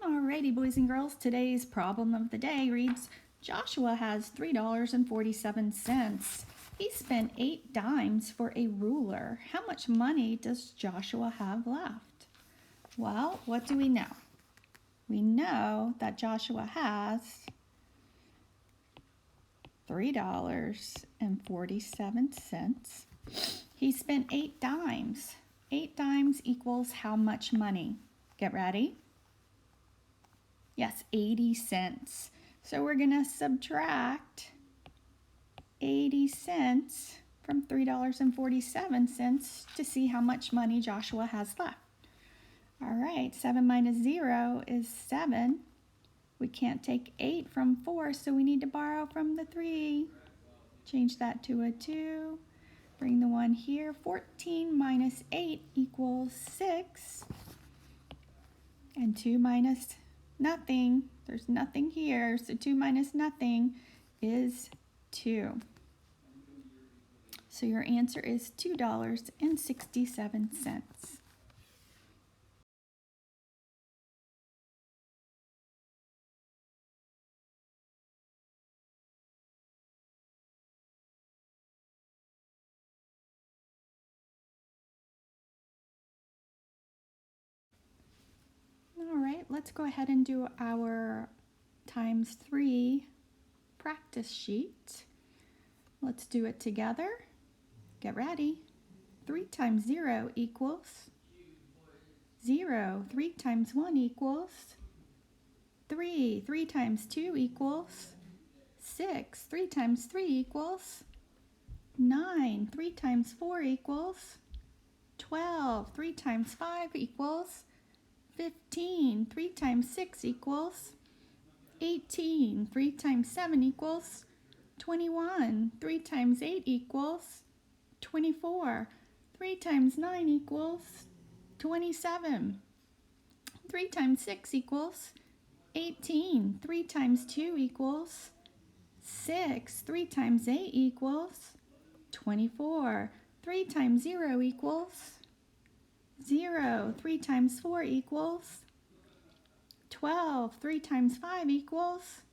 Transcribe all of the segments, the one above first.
Alrighty, boys and girls, today's problem of the day reads, Joshua has $3.47. He spent 8 dimes for a ruler. How much money does Joshua have left? Well, what do we know? We know that Joshua has $3.47. He spent 8 dimes. 8 dimes equals how much money? Get ready. Yes, 80 cents. So we're going to subtract 80 cents from $3.47 to see how much money Joshua has left. All right, 7 minus 0 is 7. We can't take 8 from 4, so we need to borrow from the 3. Change that to a 2. Bring the 1 here. 14 minus 8 equals 6. And 2 minus nothing. There's nothing here, so 2 minus nothing is 2. So your answer is $2.67. All right, let's go ahead and do our times 3 practice sheet. Let's do it together. Get ready. 3 times 0 equals 0. 3 times 1 equals 3. 3 times 2 equals 6. 3 times 3 equals 9. 3 times 4 equals 12. 3 times 5 equals 15. 3 times 6 equals 18. 3 times 7 equals 21. 3 times 8 equals 24. 3 times 9 equals 27. 3 times 6 equals 18. 3 times 2 equals 6. 3 times 8 equals 24. 3 times 0 equals 0. 3 times 4 equals 12. 3 times 5 equals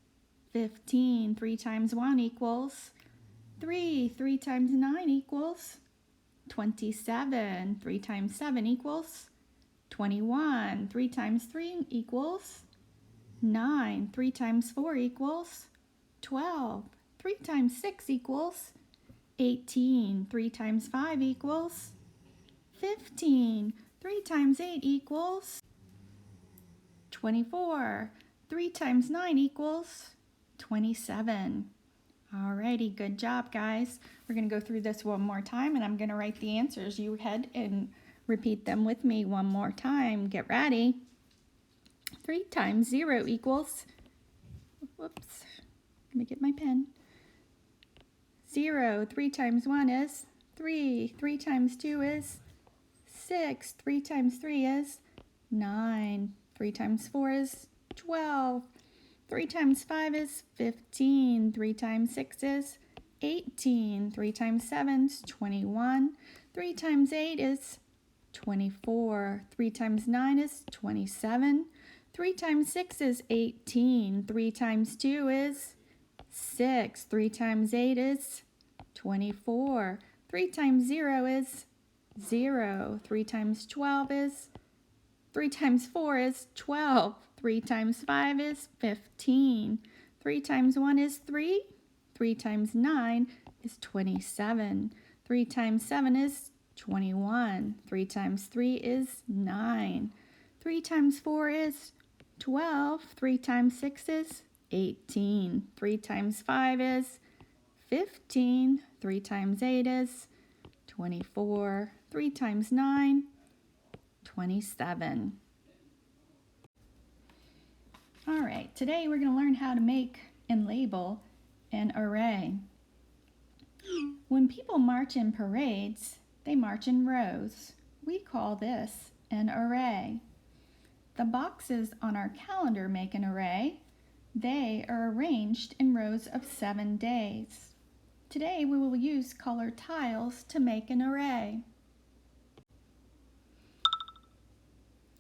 15. 3 times 1 equals 3. 3 times 9 equals 27. 3 times 7 equals 21. 3 times 3 equals 9. 3 times 4 equals 12. 3 times 6 equals 18. 3 times 5 equals 15. 3 times 8 equals 24. 3 times 9 equals 27. Alrighty, good job, guys. We're going to go through this one more time, and I'm going to write the answers. You head and repeat them with me one more time. Get ready. 3 times 0 equals, whoops, let me get my pen. 0. 3 times 1 is 3. 3 times 2 is 6. 3 times 3 is 9. 3 times 4 is 12. 3 times 5 is 15. 3 times 6 is 18. 3 times 7 is 21. 3 times 8 is 24. 3 times 9 is 27. 3 times 6 is 18. 3 times 2 is 6. 3 times 8 is 24. 3 times 0 is 0. 3 times 12 is 3 times 4 is 12. 3 times 5 is 15. 3 times 1 is 3. 3 times 9 is 27. 3 times 7 is 21. 3 times 3 is 9. 3 times 4 is 12. 3 times 6 is 18. 3 times 5 is 15. 3 times 8 is 24. 3 times 9, 27. All right, today we're going to learn how to make and label an array. When people march in parades, they march in rows. We call this an array. The boxes on our calendar make an array. They are arranged in rows of 7 days. Today we will use colored tiles to make an array.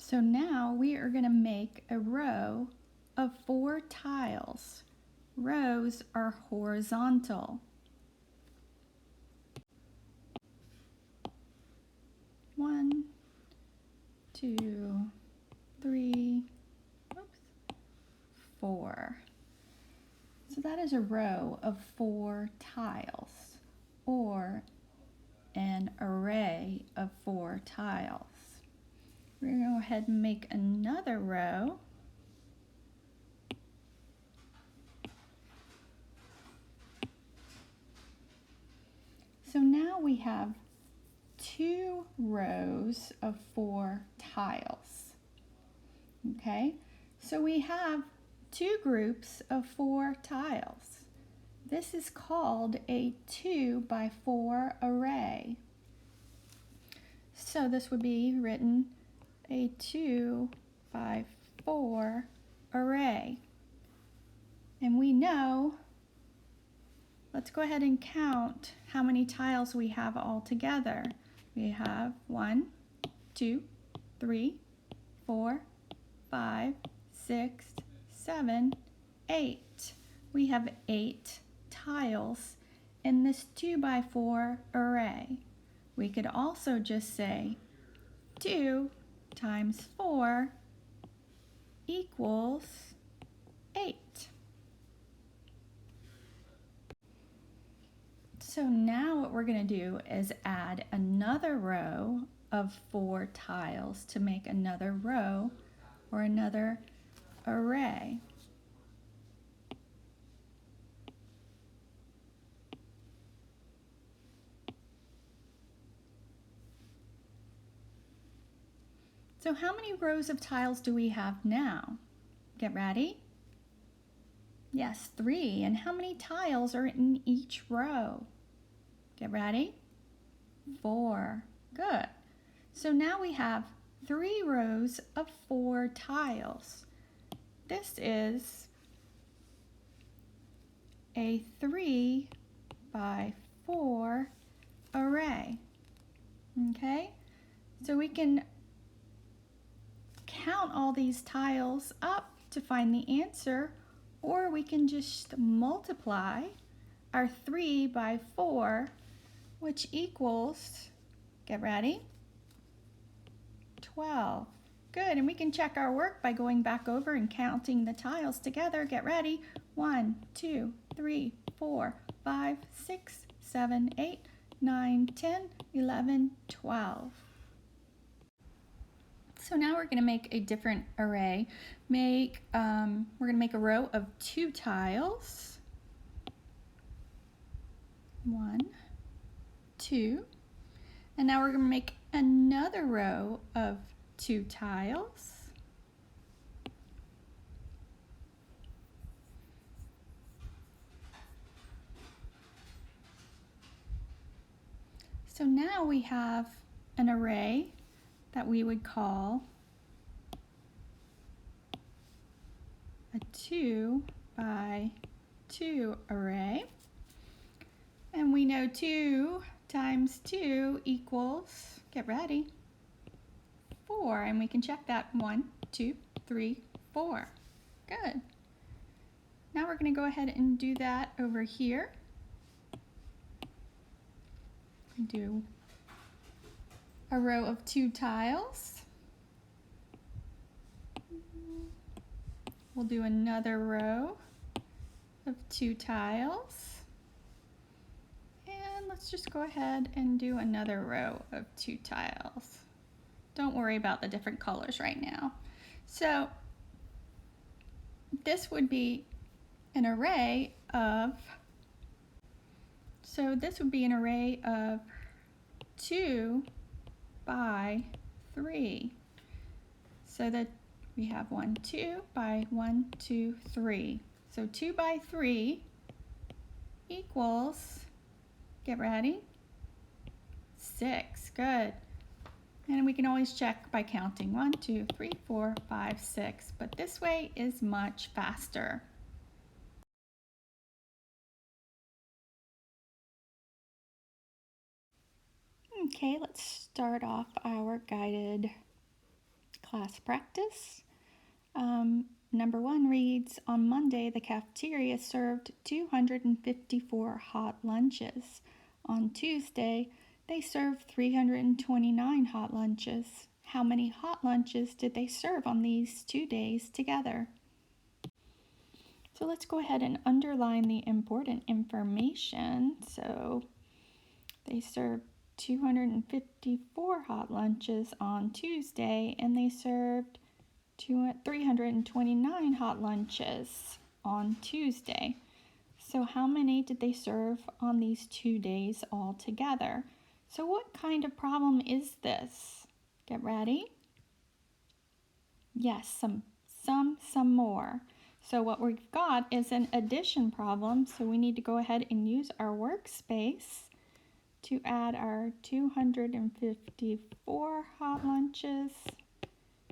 So now we are going to make a row of 4 tiles. Rows are horizontal. 1, 2, 3, 4. So that is a row of 4 tiles, or an array of 4 tiles. We're going to go ahead and make another row. So now we have 2 rows of 4 tiles. Okay, so we have 2 groups of 4 tiles. This is called a 2 by 4 array. So this would be written a 2 by 4 array. And we know, let's go ahead and count how many tiles we have all together. We have 1, 2, 3, 4, 5, 6, 7, 8. We have 8 tiles in this 2 by 4 array. We could also just say 2 times 4 equals 8. So now what we're going to do is add another row of 4 tiles to make another row or another array. So how many rows of tiles do we have now? Get ready. Yes, 3. And how many tiles are in each row? Get ready. 4. Good. So now we have 3 rows of 4 tiles. This is a 3 by 4 array. Okay? So we can count all these tiles up to find the answer, or we can just multiply our 3 by 4, which equals, get ready, 12. Good, and we can check our work by going back over and counting the tiles together. Get ready. 1, 2, 3, 4, 5, 6, 7, 8, 9, 10, 11, 12. So now we're going to make a different array. We're going to make a row of 2 tiles. 1, 2. And now we're going to make another row of 2 tiles. So now we have an array that we would call a 2 by 2 array. And we know 2 times 2 equals, get ready, 4. And we can check that. 1, 2, 3, 4. Good. Now we're going to go ahead and do that over here. Do a row of 2 tiles. We'll do another row of 2 tiles. And let's just go ahead and do another row of 2 tiles. Don't worry about the different colors right now. So this would be an array of, this would be an array of 2 by 3. So that we have 1, 2 by 1, 2, 3. So 2 by 3 equals, get ready, 6. Good. And we can always check by counting 1, 2, 3, 4, 5, 6. But this way is much faster. Okay, let's start off our guided Class practice. Number 1 reads, on Monday, the cafeteria served 254 hot lunches. On Tuesday, they served 329 hot lunches. How many hot lunches did they serve on these 2 days together? So let's go ahead and underline the important information. So they served 254 hot lunches on Tuesday, and they served 329 hot lunches on Tuesday. So how many did they serve on these 2 days altogether? So what kind of problem is this? Get ready? Yes, some more. So what we've got is an addition problem. So we need to go ahead and use our workspace to add our 254 hot lunches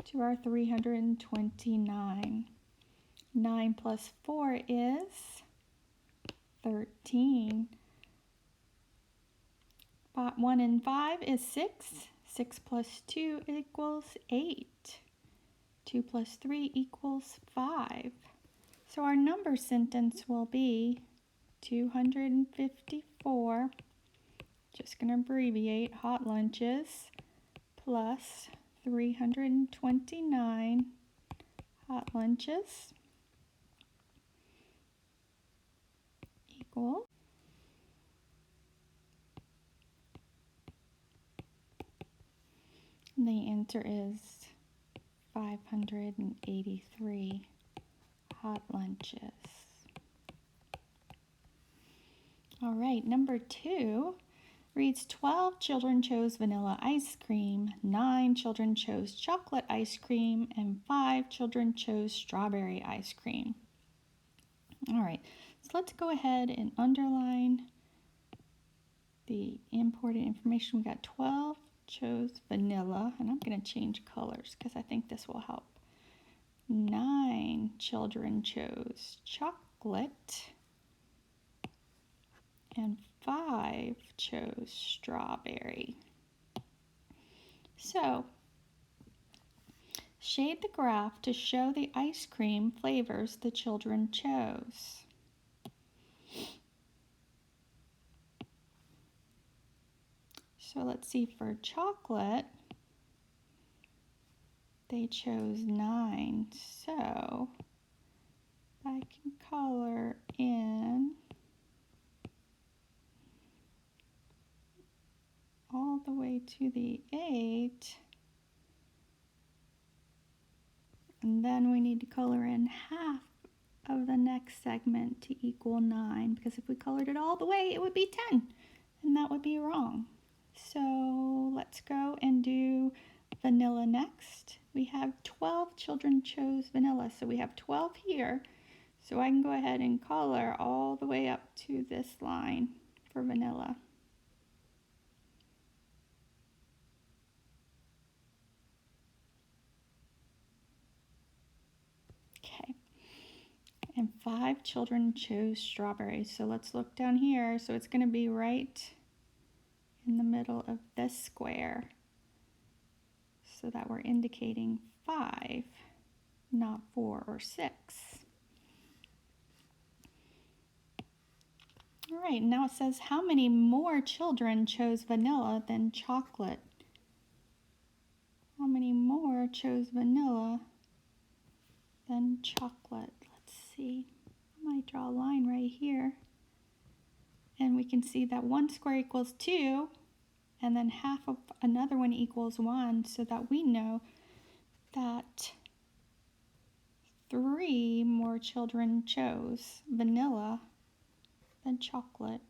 to our 329. 9 plus 4 is 13. 1 and 5 is 6. 6 plus 2 equals 8. 2 plus 3 equals 5. So our number sentence will be 254, just going to abbreviate, hot lunches plus 329 hot lunches equal the answer is 583 hot lunches. All right, number 2 reads 12 children chose vanilla ice cream, 9 children chose chocolate ice cream, and 5 children chose strawberry ice cream. All right, so let's go ahead and underline the important information. We got 12 chose vanilla, and I'm going to change colors because I think this will help. 9 children chose chocolate, and 5 chose strawberry. So, shade the graph to show the ice cream flavors the children chose. So let's see, for chocolate, they chose 9. So I can color in all the way to the 8. And then we need to color in half of the next segment to equal 9, because if we colored it all the way, it would be 10, and that would be wrong. So let's go and do vanilla next. We have 12 children chose vanilla, so we have 12 here. So I can go ahead and color all the way up to this line for vanilla. Okay. And 5 children chose strawberries. So let's look down here. So it's going to be right in the middle of this square, so that we're indicating 5, not 4 or 6. All right, now it says how many more children chose vanilla than chocolate? How many more chose vanilla than chocolate? Let's see. I might draw a line right here. And we can see that 1 square equals 2, and then half of another one equals 1, so that we know that 3 more children chose vanilla than chocolate.